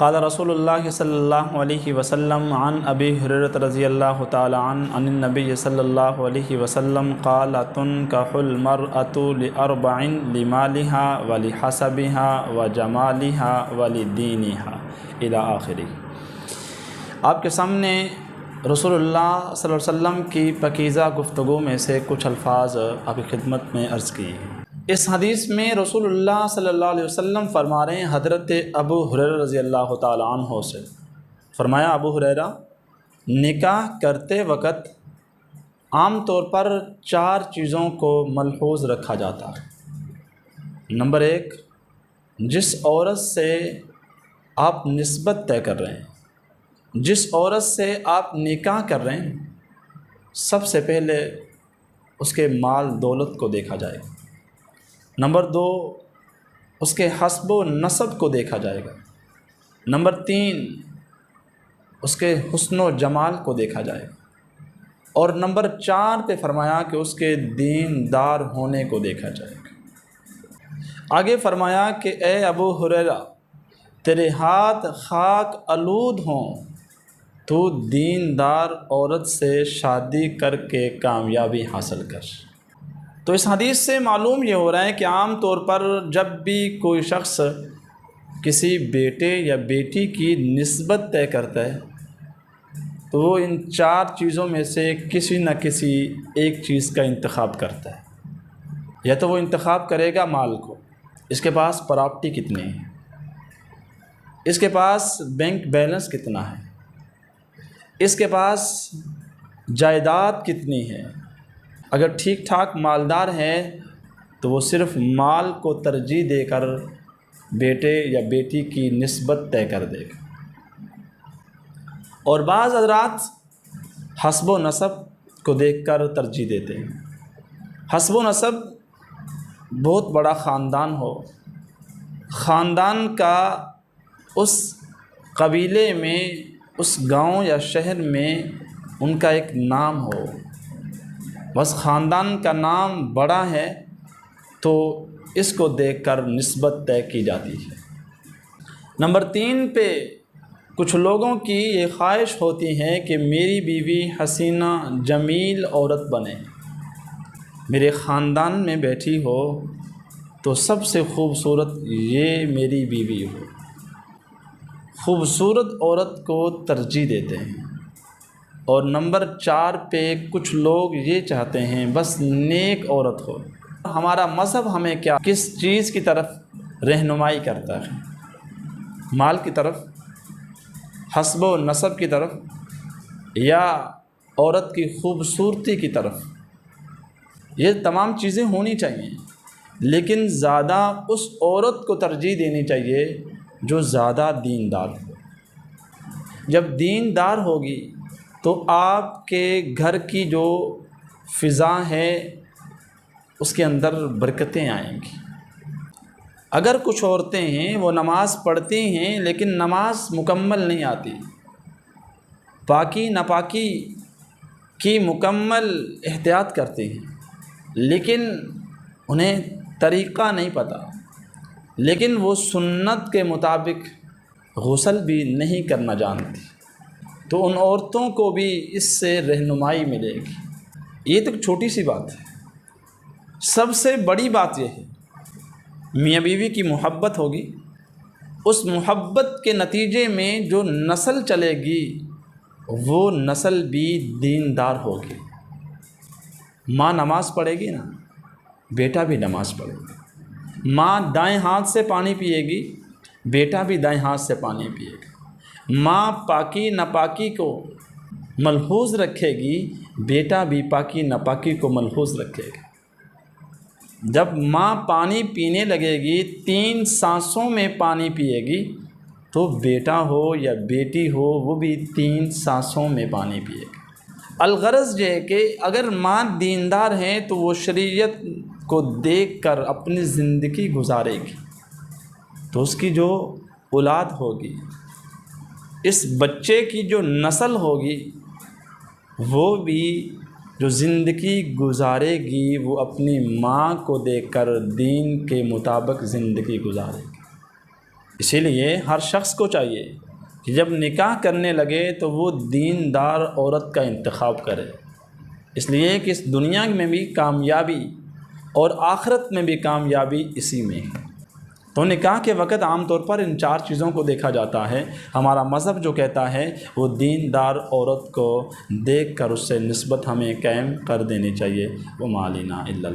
قال رسول اللہ صلی اللہ علیہ وسلم عن ابی ہریرہ رضی اللہ تعالی عنہ عن النبی صلی اللہ علیہ وسلم قال تنکح المرأة لأربع لمالها ولحسبها وجمالها ولدینها الی آخرہ۔ آپ کے سامنے رسول اللہ صلی اللہ علیہ وسلم کی پاکیزہ گفتگو میں سے کچھ الفاظ آپ کی خدمت میں عرض کی ہیں۔ اس حدیث میں رسول اللہ صلی اللہ علیہ وسلم فرما رہے ہیں حضرت ابو ہریرہ رضی اللہ تعالی عنہ سے، فرمایا ابو ہریرہ نکاح کرتے وقت عام طور پر 4 چیزوں کو ملحوظ رکھا جاتا ہے۔ نمبر 1، جس عورت سے آپ نسبت طے کر رہے ہیں، جس عورت سے آپ نکاح کر رہے ہیں، سب سے پہلے اس کے مال دولت کو دیکھا جائے گا۔ نمبر 2، اس کے حسب و نسب کو دیکھا جائے گا۔ نمبر 3، اس کے حسن و جمال کو دیکھا جائے گا۔ اور نمبر 4 پہ فرمایا کہ اس کے دیندار ہونے کو دیکھا جائے گا۔ آگے فرمایا کہ اے ابو ہریرہ تیرے ہاتھ خاک آلود ہوں، تو دیندار عورت سے شادی کر کے کامیابی حاصل کر۔ تو اس حدیث سے معلوم یہ ہو رہا ہے کہ عام طور پر جب بھی کوئی شخص کسی بیٹے یا بیٹی کی نسبت طے کرتا ہے تو وہ ان 4 چیزوں میں سے کسی نہ کسی ایک چیز کا انتخاب کرتا ہے۔ یا تو وہ انتخاب کرے گا مال کو، اس کے پاس پراپرٹی کتنی ہے، اس کے پاس بینک بیلنس کتنا ہے، اس کے پاس جائیداد کتنی ہے۔ اگر ٹھیک ٹھاک مالدار ہے تو وہ صرف مال کو ترجیح دے کر بیٹے یا بیٹی کی نسبت طے کر دے گا۔ اور بعض حضرات حسب و نسب کو دیکھ کر ترجیح دیتے ہیں۔ حسب و نسب بہت بڑا خاندان ہو، خاندان کا اس قبیلے میں، اس گاؤں یا شہر میں ان کا ایک نام ہو، بس خاندان کا نام بڑا ہے تو اس کو دیکھ کر نسبت طے کی جاتی ہے۔ نمبر 3 پہ کچھ لوگوں کی یہ خواہش ہوتی ہے کہ میری بیوی حسینہ جمیل عورت بنے، میرے خاندان میں بیٹھی ہو تو سب سے خوبصورت یہ میری بیوی ہو۔ خوبصورت عورت کو ترجیح دیتے ہیں۔ اور نمبر 4 پہ کچھ لوگ یہ چاہتے ہیں بس نیک عورت ہو۔ ہمارا مذہب ہمیں کس چیز کی طرف رہنمائی کرتا ہے؟ مال کی طرف، حسب و نسب کی طرف، یا عورت کی خوبصورتی کی طرف؟ یہ تمام چیزیں ہونی چاہیے، لیکن زیادہ اس عورت کو ترجیح دینی چاہیے جو زیادہ دیندار ہو۔ جب دیندار ہوگی تو آپ کے گھر کی جو فضا ہے اس کے اندر برکتیں آئیں گی۔ اگر کچھ عورتیں ہیں وہ نماز پڑھتی ہیں لیکن نماز مکمل نہیں آتی، پاکی ناپاکی کی مکمل احتیاط کرتی ہیں، لیکن انہیں طریقہ نہیں پتہ، لیکن وہ سنت کے مطابق غسل بھی نہیں کرنا جانتی، تو ان عورتوں کو بھی اس سے رہنمائی ملے گی۔ یہ تو چھوٹی سی بات ہے، سب سے بڑی بات یہ ہے میاں بیوی کی محبت ہوگی، اس محبت کے نتیجے میں جو نسل چلے گی وہ نسل بھی دیندار ہوگی۔ ماں نماز پڑھے گی نا، بیٹا بھی نماز پڑھے گا۔ ماں دائیں ہاتھ سے پانی پیے گی، بیٹا بھی دائیں ہاتھ سے پانی پیے گا۔ ماں پاکی ناپاکی کو ملحوظ رکھے گی، بیٹا بھی پاکی ناپاکی کو ملحوظ رکھے گا۔ جب ماں پانی پینے لگے گی، 3 سانسوں میں پانی پیے گی، تو بیٹا ہو یا بیٹی ہو وہ بھی 3 سانسوں میں پانی پیے گا۔ الغرض یہ ہے کہ اگر ماں دیندار ہیں تو وہ شریعت کو دیکھ کر اپنی زندگی گزارے گی، تو اس کی جو اولاد ہوگی، اس بچے کی جو نسل ہوگی، وہ بھی جو زندگی گزارے گی وہ اپنی ماں کو دیکھ کر دین کے مطابق زندگی گزارے گی۔ اسی لیے ہر شخص کو چاہیے کہ جب نکاح کرنے لگے تو وہ دیندار عورت کا انتخاب کرے، اس لیے کہ اس دنیا میں بھی کامیابی اور آخرت میں بھی کامیابی اسی میں ہے۔ تو نکاح کے وقت عام طور پر ان 4 چیزوں کو دیکھا جاتا ہے۔ ہمارا مذہب جو کہتا ہے وہ دیندار عورت کو دیکھ کر اس سے نسبت ہمیں قائم کر دینی چاہیے۔ وما علینا الا